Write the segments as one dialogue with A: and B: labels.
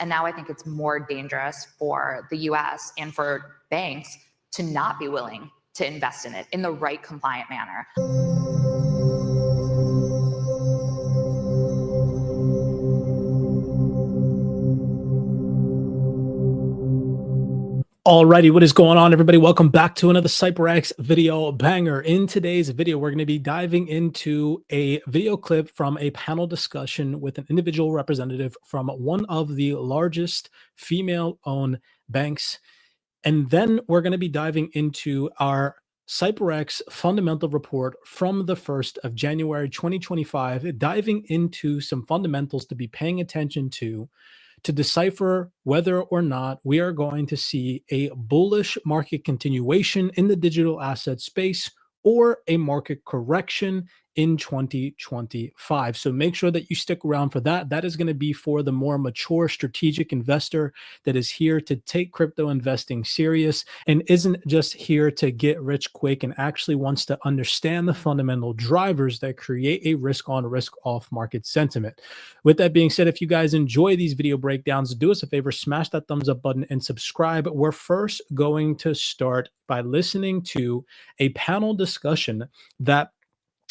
A: And now I think it's more dangerous for the US and for banks to not be willing to invest in it in the right compliant manner.
B: Alrighty, what is going on, everybody? Welcome back to another CYPRX video banger. In today's video, we're going to be diving into a video clip from a panel discussion with an individual representative from one of the largest female-owned banks. And then we're going to be diving into our CYPRX fundamental report from the 1st of January 2025, diving into some fundamentals to be paying attention to decipher whether or not we are going to see a bullish market continuation in the digital asset space or a market correction in 2025. So make sure that you stick around for that. That is going to be for the more mature strategic investor that is here to take crypto investing serious and isn't just here to get rich quick and actually wants to understand the fundamental drivers that create a risk on, risk off market sentiment. With that being said, if you guys enjoy these video breakdowns, do us a favor, smash that thumbs up button and subscribe. We're first going to start by listening to a panel discussion that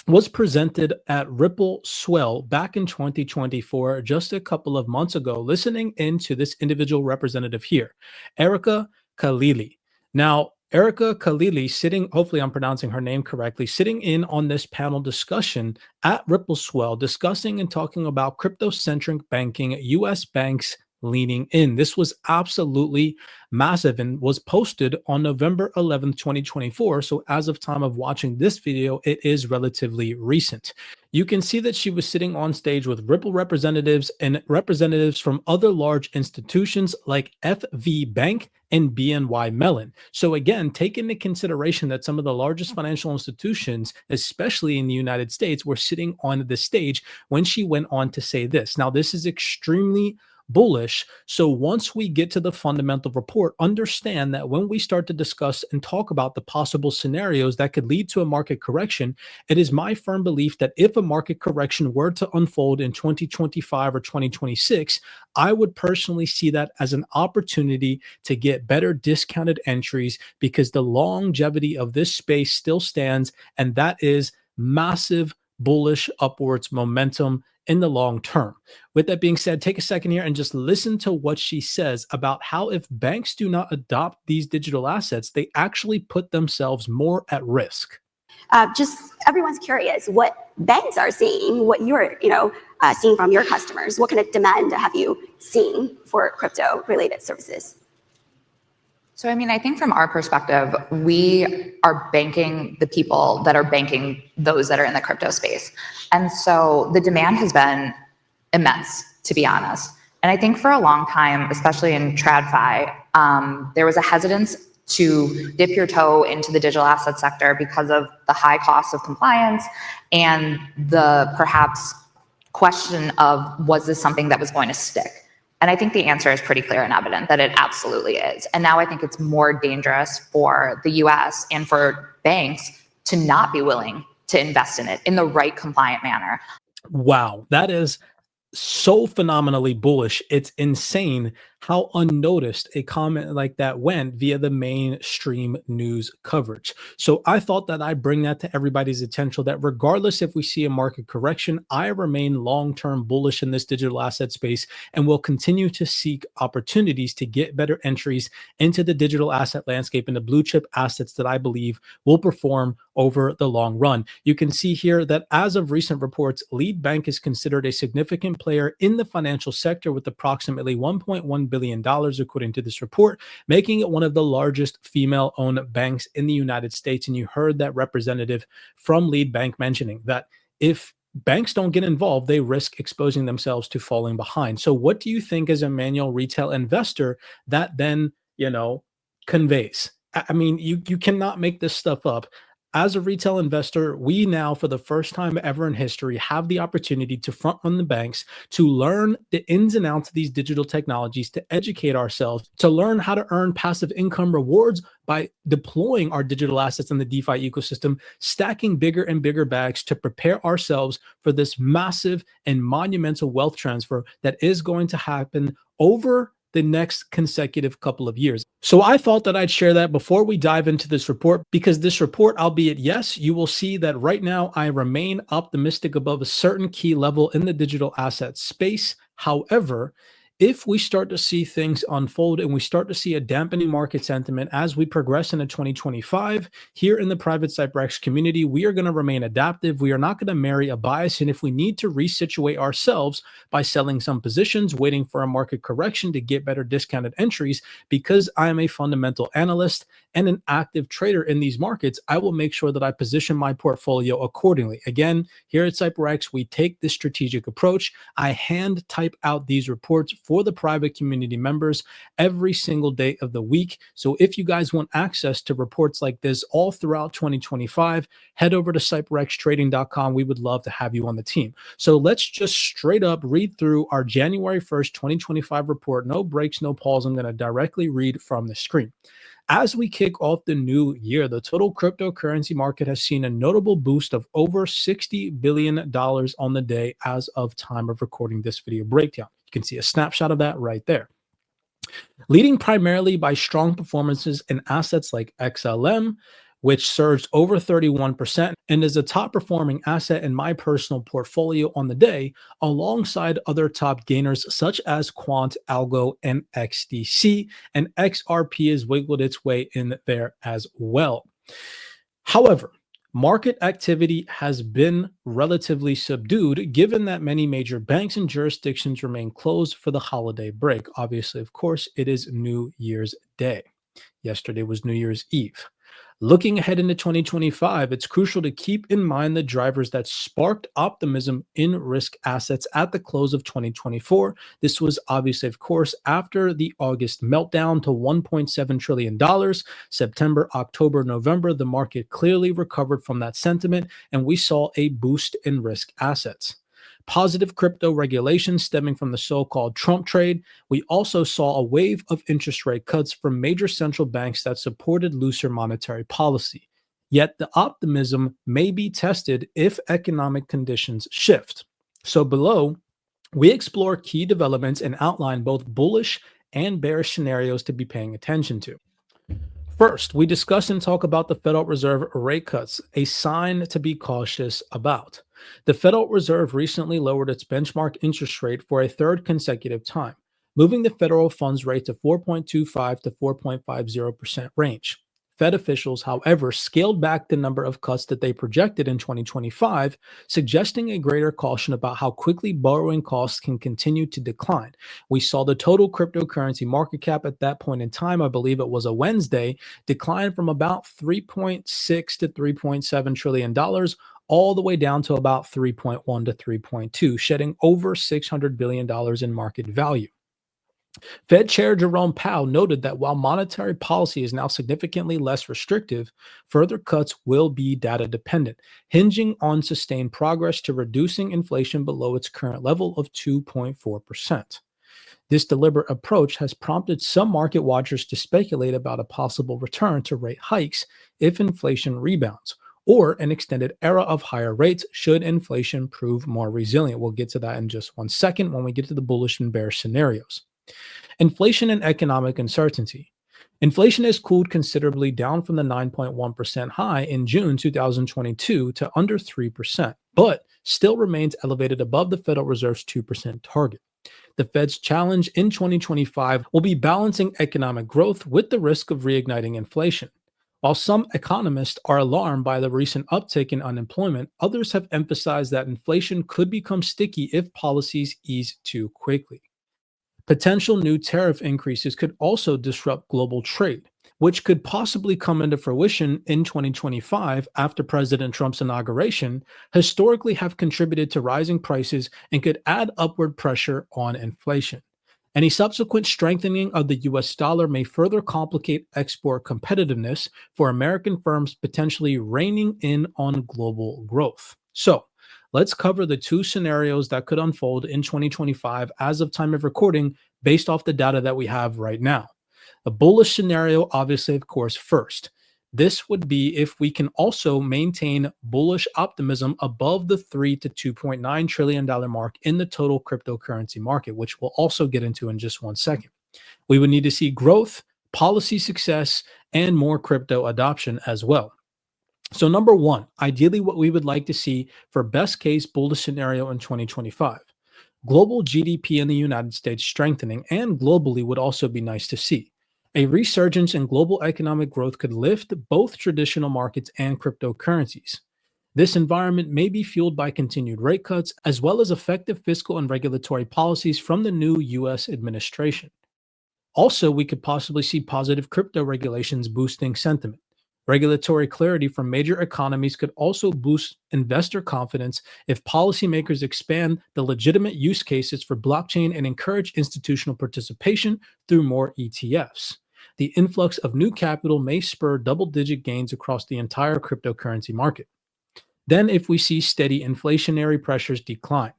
B: was presented at Ripple Swell back in 2024, just a couple of months ago, listening into this individual representative here, Erica Khalili. Now, Erica Khalili sitting, hopefully I'm pronouncing her name correctly, sitting in on this panel discussion at Ripple Swell, discussing and talking about crypto-centric banking, US banks leaning in. This was absolutely massive and was posted on November 11th, 2024. So as of time of watching this video, it is relatively recent. You can see that she was sitting on stage with Ripple representatives and representatives from other large institutions like FV Bank and BNY Mellon. So again, take into consideration that some of the largest financial institutions, especially in the United States, were sitting on the stage when she went on to say this. Now, this is extremely bullish. So once we get to the fundamental report, understand that when we start to discuss and talk about the possible scenarios that could lead to a market correction, it is my firm belief that if a market correction were to unfold in 2025 or 2026, I would personally see that as an opportunity to get better discounted entries because the longevity of this space still stands, and that is massive bullish upwards momentum in the long term. With that being said, take a second here and just listen to what she says about how if banks do not adopt these digital assets, they actually put themselves more at risk.
C: Just everyone's curious what banks are seeing, what you're seeing from your customers. What kind of demand have you seen for crypto related services?
A: So, I mean, I think from our perspective, we are banking the people that are banking those that are in the crypto space. And so the demand has been immense, to be honest. And I think for a long time, especially in TradFi, there was a hesitance to dip your toe into the digital asset sector because of the high cost of compliance and the perhaps question of, was this something that was going to stick? And I think the answer is pretty clear and evident that it absolutely is. And now I think it's more dangerous for the US and for banks to not be willing to invest in it in the right compliant manner.
B: Wow, that is so phenomenally bullish. It's insane how unnoticed a comment like that went via the mainstream news coverage. So I thought that I'd bring that to everybody's attention, that regardless if we see a market correction, I remain long-term bullish in this digital asset space and will continue to seek opportunities to get better entries into the digital asset landscape and the blue chip assets that I believe will perform over the long run. You can see here that as of recent reports, Lead Bank is considered a significant player in the financial sector with approximately $1.1 billion, according to this report, making it one of the largest female-owned banks in the United States. And you heard that representative from Lead Bank mentioning that if banks don't get involved, they risk exposing themselves to falling behind. So what do you think as a manual retail investor that then, conveys? I mean, you cannot make this stuff up. As a retail investor, we now, for the first time ever in history, have the opportunity to front run the banks, to learn the ins and outs of these digital technologies, to educate ourselves, to learn how to earn passive income rewards by deploying our digital assets in the DeFi ecosystem, stacking bigger and bigger bags to prepare ourselves for this massive and monumental wealth transfer that is going to happen over the next consecutive couple of years. So I thought that I'd share that before we dive into this report, because this report, albeit yes, you will see that right now I remain optimistic above a certain key level in the digital asset space. However, if we start to see things unfold and we start to see a dampening market sentiment as we progress into 2025, here in the private CYPRX community, we are going to remain adaptive. We are not going to marry a bias. And if we need to resituate ourselves by selling some positions, waiting for a market correction to get better discounted entries, because I am a fundamental analyst and an active trader in these markets, I will make sure that I position my portfolio accordingly. Again, here at CYPRX, we take this strategic approach. I hand type out these reports for the private community members every single day of the week. So if you guys want access to reports like this all throughout 2025, head over to CYPRXtrading.com. We would love to have you on the team. So let's just straight up read through our January 1st, 2025 report. No breaks, no pause. I'm going to directly read from the screen. As we kick off the new year, the total cryptocurrency market has seen a notable boost of over $60 billion on the day as of time of recording this video breakdown. You can see a snapshot of that right there. Leading primarily by strong performances in assets like XLM, which surged over 31% and is a top performing asset in my personal portfolio on the day, alongside other top gainers such as Quant, Algo, and XDC, and XRP has wiggled its way in there as well. However, market activity has been relatively subdued given that many major banks and jurisdictions remain closed for the holiday break. Obviously, of course, it is New Year's Day. Yesterday was New Year's Eve. Looking ahead into 2025, it's crucial to keep in mind the drivers that sparked optimism in risk assets at the close of 2024. This was obviously, of course, after the August meltdown to $1.7 trillion. September, October, November, the market clearly recovered from that sentiment, and we saw a boost in risk assets. Positive crypto regulations stemming from the so-called Trump trade. We also saw a wave of interest rate cuts from major central banks that supported looser monetary policy. Yet the optimism may be tested if economic conditions shift. So below, we explore key developments and outline both bullish and bearish scenarios to be paying attention to. First, we discuss and talk about the Federal Reserve rate cuts, a sign to be cautious about. The Federal Reserve recently lowered its benchmark interest rate for a third consecutive time, moving the federal funds rate to 4.25 to 4.50% range. Fed officials, however, scaled back the number of cuts that they projected in 2025, suggesting a greater caution about how quickly borrowing costs can continue to decline. We saw the total cryptocurrency market cap at that point in time, I believe it was a Wednesday, decline from about $3.6 to $3.7 trillion all the way down to about 3.1 to 3.2, shedding over $600 billion in market value. Fed Chair Jerome Powell noted that while monetary policy is now significantly less restrictive, further cuts will be data dependent, hinging on sustained progress to reducing inflation below its current level of 2.4%. This deliberate approach has prompted some market watchers to speculate about a possible return to rate hikes if inflation rebounds, or an extended era of higher rates should inflation prove more resilient. We'll get to that in just 1 second when we get to the bullish and bearish scenarios. Inflation and economic uncertainty. Inflation has cooled considerably down from the 9.1% high in June 2022 to under 3%, but still remains elevated above the Federal Reserve's 2% target. The Fed's challenge in 2025 will be balancing economic growth with the risk of reigniting inflation. While some economists are alarmed by the recent uptick in unemployment, others have emphasized that inflation could become sticky if policies ease too quickly. Potential new tariff increases could also disrupt global trade, which could possibly come into fruition in 2025 after President Trump's inauguration, historically have contributed to rising prices and could add upward pressure on inflation. Any subsequent strengthening of the US dollar may further complicate export competitiveness for American firms, potentially reining in on global growth. So, let's cover the two scenarios that could unfold in 2025 as of time of recording based off the data that we have right now. The bullish scenario, obviously, of course, first. This would be if we can also maintain bullish optimism above the $3 to $2.9 trillion mark in the total cryptocurrency market, which we'll also get into in just one second. We would need to see growth, policy success, and more crypto adoption as well. So number one, ideally what we would like to see for best case bullish scenario in 2025. Global GDP in the United States strengthening and globally would also be nice to see. A resurgence in global economic growth could lift both traditional markets and cryptocurrencies. This environment may be fueled by continued rate cuts as well as effective fiscal and regulatory policies from the new US administration. Also, we could possibly see positive crypto regulations boosting sentiment. Regulatory clarity from major economies could also boost investor confidence if policymakers expand the legitimate use cases for blockchain and encourage institutional participation through more ETFs. The influx of new capital may spur double-digit gains across the entire cryptocurrency market. Then, if we see steady inflationary pressures decline.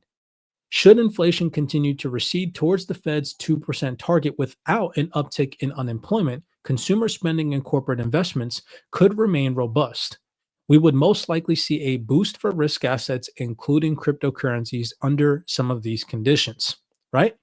B: Should inflation continue to recede towards the Fed's 2% target without an uptick in unemployment, consumer spending and corporate investments could remain robust. We would most likely see a boost for risk assets, including cryptocurrencies, under some of these conditions, right?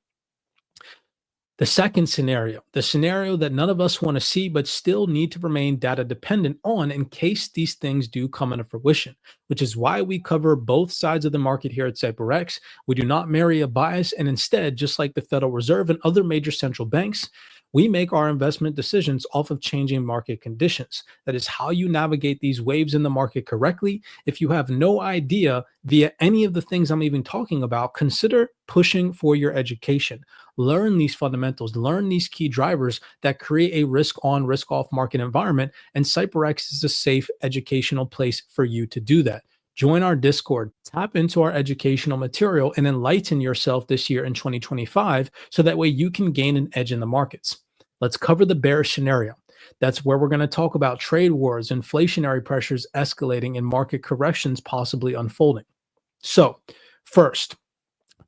B: The second scenario, the scenario that none of us want to see but still need to remain data dependent on in case these things do come into fruition, which is why we cover both sides of the market here at CYPRX. We do not marry a bias, and instead, just like the Federal Reserve and other major central banks, we make our investment decisions off of changing market conditions. That is how you navigate these waves in the market correctly. If you have no idea via any of the things I'm even talking about, consider pushing for your education. Learn these fundamentals, learn these key drivers that create a risk on, risk off market environment. And CYPRX is a safe educational place for you to do that. Join our Discord, tap into our educational material, and enlighten yourself this year in 2025 so that way you can gain an edge in the markets. Let's cover the bearish scenario. That's where we're going to talk about trade wars, inflationary pressures escalating, and market corrections possibly unfolding. So, first,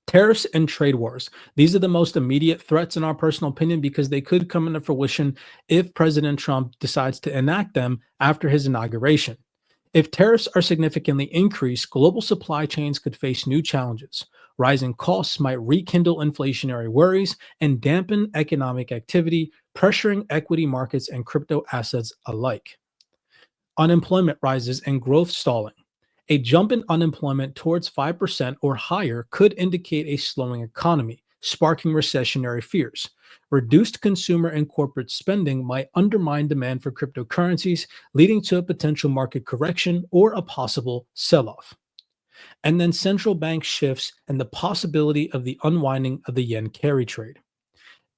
B: tariffs and trade wars. These are the most immediate threats in our personal opinion because they could come into fruition if President Trump decides to enact them after his inauguration. If tariffs are significantly increased, global supply chains could face new challenges. Rising costs might rekindle inflationary worries and dampen economic activity, pressuring equity markets and crypto assets alike. Unemployment rises and growth stalling. A jump in unemployment towards 5% or higher could indicate a slowing economy, sparking recessionary fears. Reduced consumer and corporate spending might undermine demand for cryptocurrencies, leading to a potential market correction or a possible sell-off. And then central bank shifts and the possibility of the unwinding of the yen carry trade.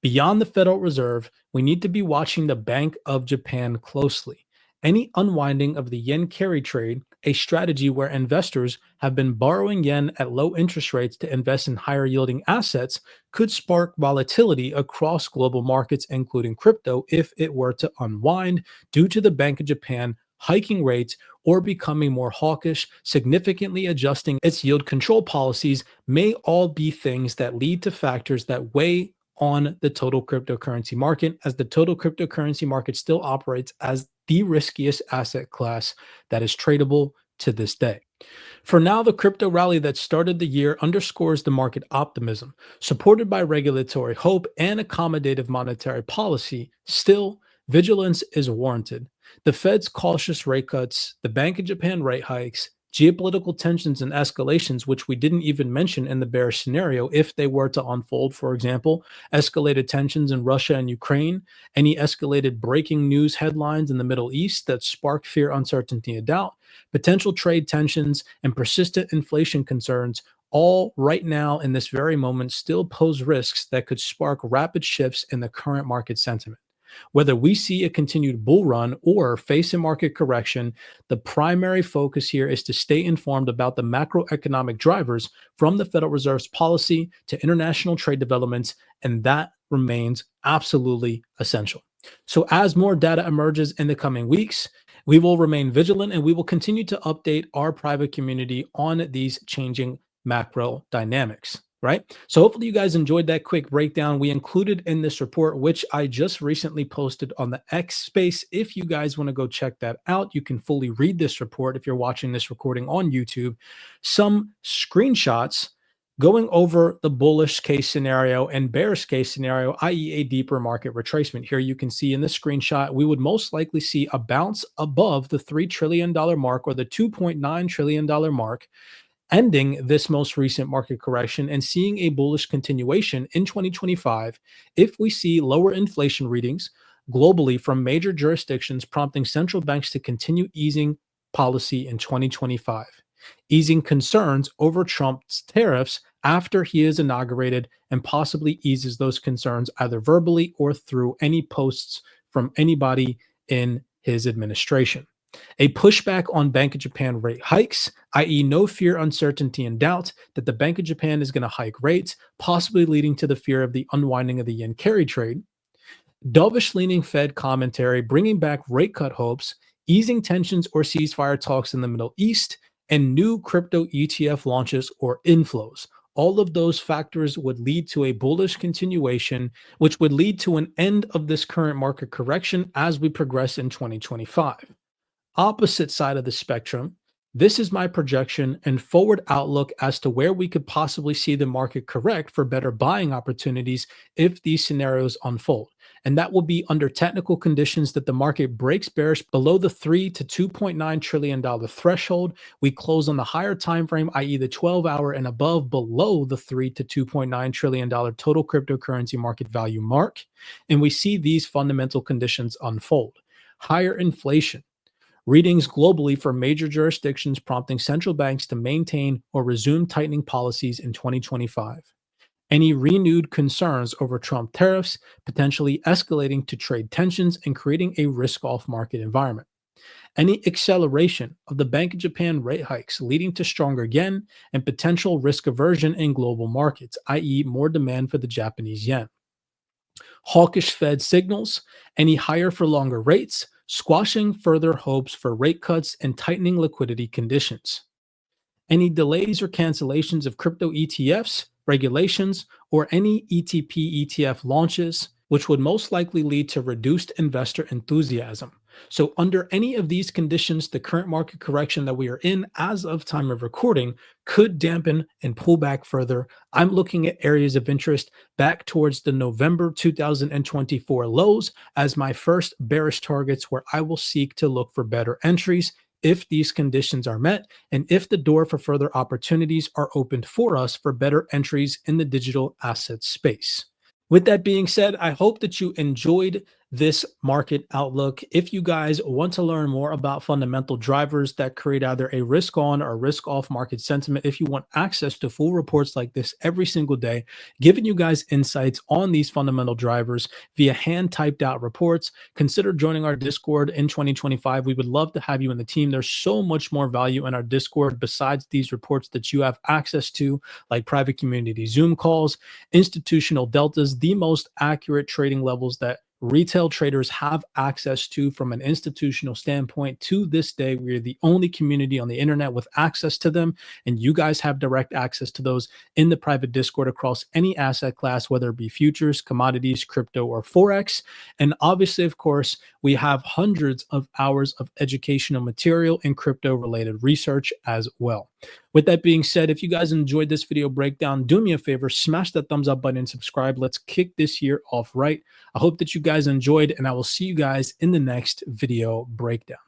B: Beyond the Federal Reserve, we need to be watching the Bank of Japan closely. Any unwinding of the yen carry trade, a strategy where investors have been borrowing yen at low interest rates to invest in higher yielding assets, could spark volatility across global markets, including crypto, if it were to unwind due to the Bank of Japan hiking rates or becoming more hawkish, significantly adjusting its yield control policies, may all be things that lead to factors that weigh on the total cryptocurrency market, as the total cryptocurrency market still operates as the riskiest asset class that is tradable to this day. For now, the crypto rally that started the year underscores the market optimism, supported by regulatory hope and accommodative monetary policy. Still, vigilance is warranted. The Fed's cautious rate cuts, the Bank of Japan rate hikes, geopolitical tensions and escalations, which we didn't even mention in the bearish scenario, if they were to unfold, for example, escalated tensions in Russia and Ukraine, any escalated breaking news headlines in the Middle East that spark fear, uncertainty, and doubt, potential trade tensions, and persistent inflation concerns, all right now in this very moment still pose risks that could spark rapid shifts in the current market sentiment. Whether we see a continued bull run or face a market correction, the primary focus here is to stay informed about the macroeconomic drivers from the Federal Reserve's policy to international trade developments, and that remains absolutely essential. So as more data emerges in the coming weeks, we will remain vigilant and we will continue to update our private community on these changing macro dynamics, right? So hopefully you guys enjoyed that quick breakdown we included in this report, which I just recently posted on the X space. If you guys want to go check that out, you can fully read this report if you're watching this recording on YouTube. Some screenshots going over the bullish case scenario and bearish case scenario, i.e. a deeper market retracement. Here you can see in the screenshot, we would most likely see a bounce above the $3 trillion mark or the $2.9 trillion mark, ending this most recent market correction and seeing a bullish continuation in 2025 if we see lower inflation readings globally from major jurisdictions, prompting central banks to continue easing policy in 2025. Easing concerns over Trump's tariffs after he is inaugurated and possibly eases those concerns either verbally or through any posts from anybody in his administration. A pushback on Bank of Japan rate hikes, i.e. no fear, uncertainty, and doubt that the Bank of Japan is going to hike rates, possibly leading to the fear of the unwinding of the yen carry trade. Dovish-leaning Fed commentary bringing back rate cut hopes, easing tensions or ceasefire talks in the Middle East, and new crypto ETF launches or inflows. All of those factors would lead to a bullish continuation, which would lead to an end of this current market correction as we progress in 2025. Opposite side of the spectrum, this is my projection and forward outlook as to where we could possibly see the market correct for better buying opportunities if these scenarios unfold. And that will be under technical conditions that the market breaks bearish below the $3 to $2.9 trillion threshold. We close on the higher time frame, i.e. the 12-hour and above, below the $3 to $2.9 trillion total cryptocurrency market value mark. And we see these fundamental conditions unfold. Higher inflation, readings globally for major jurisdictions prompting central banks to maintain or resume tightening policies in 2025. Any renewed concerns over Trump tariffs potentially escalating to trade tensions and creating a risk-off market environment. Any acceleration of the Bank of Japan rate hikes leading to stronger yen and potential risk aversion in global markets, i.e. more demand for the Japanese yen. Hawkish Fed signals, any higher for longer rates, squashing further hopes for rate cuts and tightening liquidity conditions. Any delays or cancellations of crypto ETFs, regulations, or any ETP ETF launches, which would most likely lead to reduced investor enthusiasm. So under any of these conditions, the current market correction that we are in as of time of recording could dampen and pull back further. I'm looking at areas of interest back towards the November 2024 lows as my first bearish targets where I will seek to look for better entries if these conditions are met and if the door for further opportunities are opened for us for better entries in the digital asset space. With that being said, I hope that you enjoyed this market outlook. If you guys want to learn more about fundamental drivers that create either a risk on or risk off market sentiment, if you want access to full reports like this every single day, giving you guys insights on these fundamental drivers via hand typed out reports, consider joining our Discord in 2025. We would love to have you in the team. There's so much more value in our Discord besides these reports that you have access to, like private community Zoom calls, institutional deltas, the most accurate trading levels that retail traders have access to from an institutional standpoint. To this day, we are the only community on the internet with access to them, and you guys have direct access to those in the private Discord across any asset class, whether it be futures, commodities, crypto, or forex. And obviously, of course, we have hundreds of hours of educational material and crypto related research as well. With that being said, if you guys enjoyed this video breakdown, do me a favor, smash that thumbs up button and subscribe. Let's kick this year off right. I hope that you guys enjoyed, and I will see you guys in the next video breakdown.